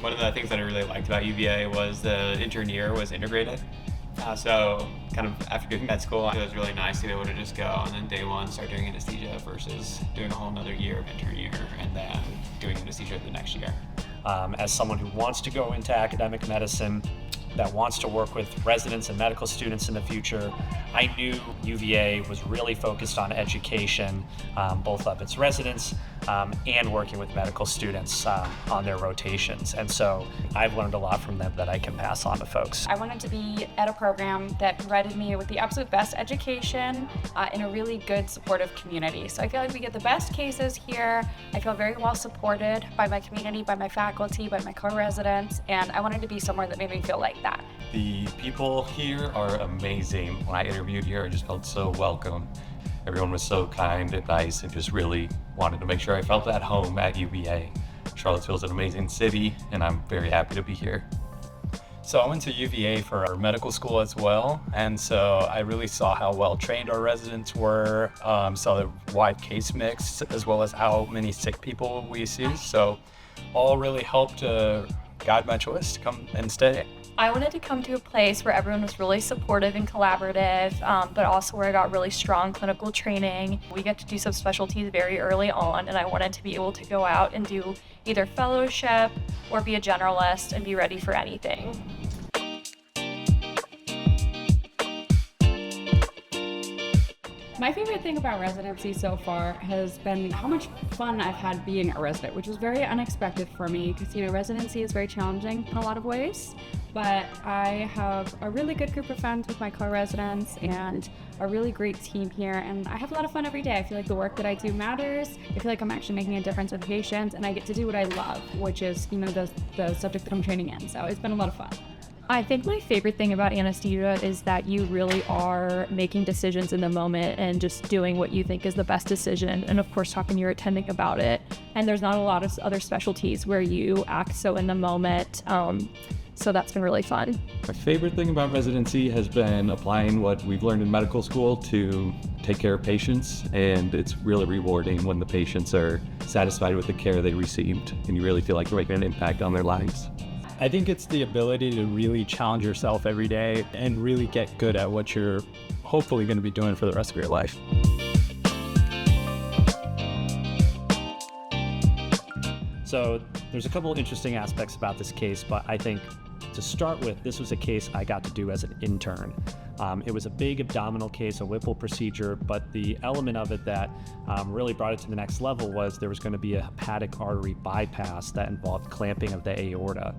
One of the things that I really liked about UVA was the intern year was integrated. So kind of after doing med school, it was really nice to be able to just go and then day one start doing anesthesia versus doing a whole another year of intern year and then doing anesthesia the next year. As someone who wants to go into academic medicine, that wants to work with residents and medical students in the future, I knew UVA was really focused on education, both of its residents and working with medical students on their rotations. And so I've learned a lot from them that I can pass on to folks. I wanted to be at a program that provided me with the absolute best education in a really good supportive community. So I feel like we get the best cases here. I feel very well supported by my community, by my faculty, by my co-residents, and I wanted to be somewhere that made me feel like that. The people here are amazing. When I interviewed here, I just felt so welcome. Everyone was so kind and nice and just really wanted to make sure I felt at home at UVA. Charlottesville's an amazing city, and I'm very happy to be here. So I went to UVA for our medical school as well, and so I really saw how well trained our residents were, saw the wide case mix, as well as how many sick people we see. So all really helped guide my choice to come and stay. I wanted to come to a place where everyone was really supportive and collaborative, but also where I got really strong clinical training. We get to do some specialties very early on, and I wanted to be able to go out and do either fellowship or be a generalist and be ready for anything. My favorite thing about residency so far has been how much fun I've had being a resident, which was very unexpected for me because, residency is very challenging in a lot of ways. But I have a really good group of friends with my co-residents and a really great team here, and I have a lot of fun every day. I feel like the work that I do matters. I feel like I'm actually making a difference in patients, and I get to do what I love, which is, the subject that I'm training in. So it's been a lot of fun. I think my favorite thing about anesthesia is that you really are making decisions in the moment and just doing what you think is the best decision, and of course talking to your attending about it. And there's not a lot of other specialties where you act so in the moment, so that's been really fun. My favorite thing about residency has been applying what we've learned in medical school to take care of patients, and it's really rewarding when the patients are satisfied with the care they received and you really feel like you're making an impact on their lives. I think it's the ability to really challenge yourself every day and really get good at what you're hopefully going to be doing for the rest of your life. So there's a couple of interesting aspects about this case, but I think to start with, this was a case I got to do as an intern. It was a big abdominal case, a Whipple procedure, but the element of it that really brought it to the next level was there was going to be a hepatic artery bypass that involved clamping of the aorta.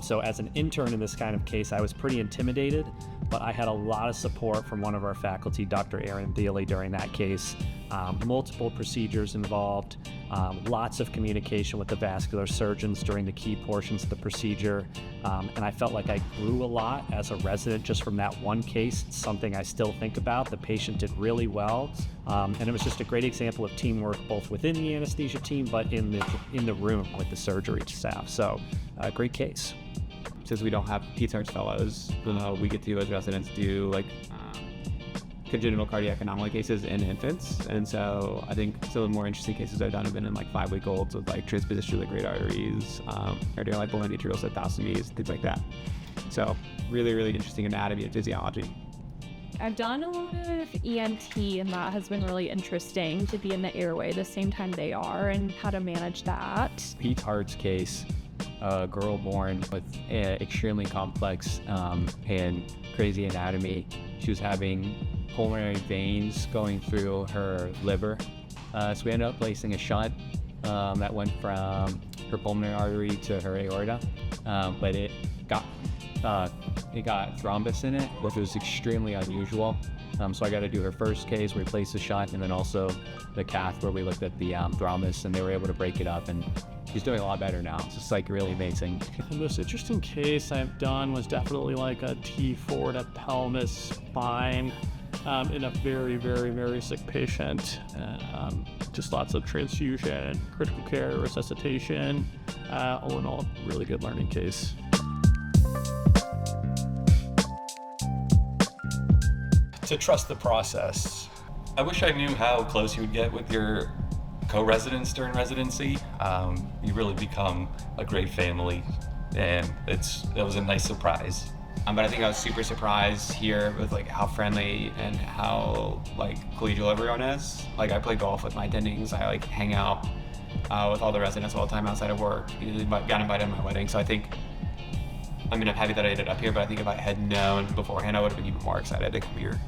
So as an intern in this kind of case, I was pretty intimidated, but I had a lot of support from one of our faculty, Dr. Aaron Thiele, during that case. Multiple procedures involved, lots of communication with the vascular surgeons during the key portions of the procedure, and I felt like I grew a lot as a resident just from that one case. It's something I still think about. The patient did really well, and it was just a great example of teamwork both within the anesthesia team but in the room with the surgery staff. So, great case. Since we don't have PTARS fellows, we get to, as residents, do congenital cardiac anomaly cases in infants. And so I think some of the more interesting cases I've done have been in 5-week-olds with transposition of the great arteries, cardiolipal endothelial septostomies, things like that. So really, really interesting anatomy and physiology. I've done a lot of ENT, and that has been really interesting to be in the airway the same time they are and how to manage that. Pete's Hart's case, a girl born with extremely complex and crazy anatomy. She was having pulmonary veins going through her liver. So we ended up placing a shunt that went from her pulmonary artery to her aorta, but it got thrombus in it, which was extremely unusual. So I got to do her first case, we placed the shunt, and then also the cath where we looked at the thrombus, and they were able to break it up, and she's doing a lot better now. It's just really amazing. The most interesting case I've done was definitely a T4 to pelvis spine in a very, very, very sick patient. Just lots of transfusion, critical care, resuscitation. All in all, really good learning case. To trust the process. I wish I knew how close you would get with your co-residents during residency. You really become a great family, and it was a nice surprise. But I think I was super surprised here with like how friendly and how like collegial everyone is. Like I play golf with my attendings. I like hang out with all the residents all the time outside of work. Got invited to my wedding, so I think. I mean, I'm happy that I ended up here, but I think if I had known beforehand, I would have been even more excited to come here.